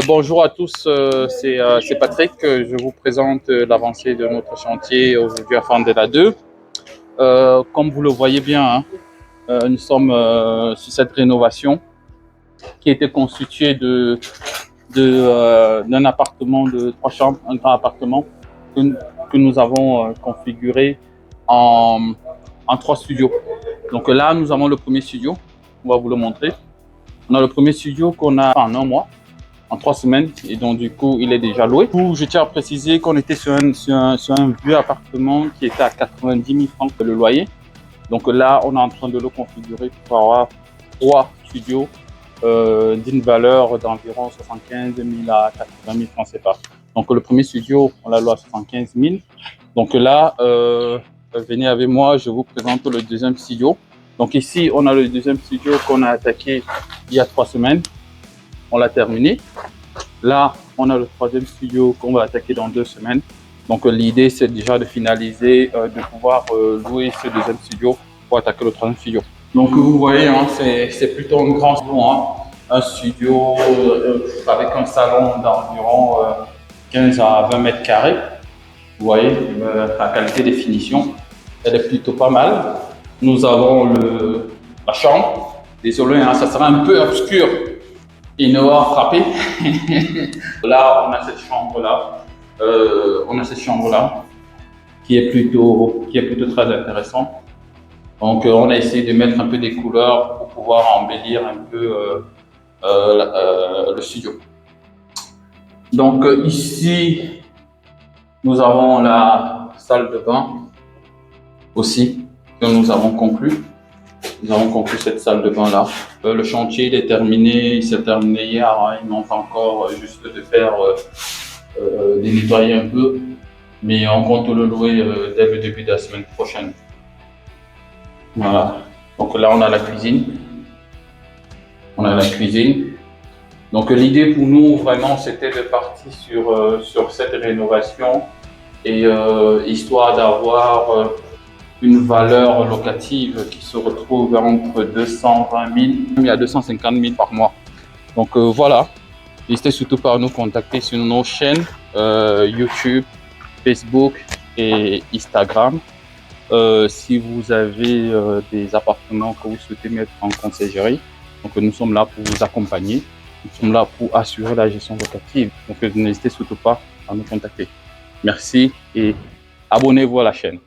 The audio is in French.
Bonjour à tous, c'est Patrick. Je vous présente l'avancée de notre chantier aujourd'hui à Fandela 2. Comme vous le voyez bien, hein, nous sommes sur cette rénovation qui était constituée d'un appartement de 3 chambres, un grand appartement que nous avons configuré en 3 studios. Donc là, nous avons le premier studio, on va vous le montrer. On a le premier studio qu'on a en 1 mois. En 3 semaines, et donc du coup il est déjà loué. Je tiens à préciser qu'on était sur un vieux appartement qui était à 90 000 francs le loyer. Donc là on est en train de le configurer pour avoir 3 studios d'une valeur d'environ 75 000 à 80 000 francs CFA. Donc le premier studio on l'a loué à 75 000. Donc là venez avec moi, je vous présente le deuxième studio. Donc ici on a le deuxième studio qu'on a attaqué il y a 3 semaines. On l'a terminé. Là, on a le troisième studio qu'on va attaquer dans 2 semaines. Donc l'idée, c'est déjà de finaliser, de pouvoir louer ce deuxième studio pour attaquer le troisième studio. Donc vous voyez, hein, c'est plutôt un grand studio, hein. Un studio avec un salon d'environ 15 à 20 mètres carrés. Vous voyez, la qualité des finitions, elle est plutôt pas mal. Nous avons la chambre. Désolé, hein, ça sera un peu obscur. Il ne va frapper. Là, on a cette chambre-là. Qui est plutôt très intéressante. Donc, on a essayé de mettre un peu des couleurs pour pouvoir embellir un peu le studio. Donc, ici, nous avons la salle de bain aussi que nous avons conclu. Nous avons conclu cette salle de bain là. Le chantier il est terminé, il s'est terminé hier. Hein. Il manque encore juste de faire de nettoyer un peu, mais on compte le louer dès le début de la semaine prochaine. Voilà. Donc là on a la cuisine. Donc l'idée pour nous vraiment c'était de partir sur cette rénovation et histoire d'avoir une valeur locative qui se retrouve entre 220 000 à 250 000 par mois. Donc voilà, n'hésitez surtout pas à nous contacter sur nos chaînes YouTube, Facebook et Instagram. Si vous avez des appartements que vous souhaitez mettre en conciergerie, donc nous sommes là pour vous accompagner, nous sommes là pour assurer la gestion locative. Donc n'hésitez surtout pas à nous contacter. Merci et abonnez-vous à la chaîne.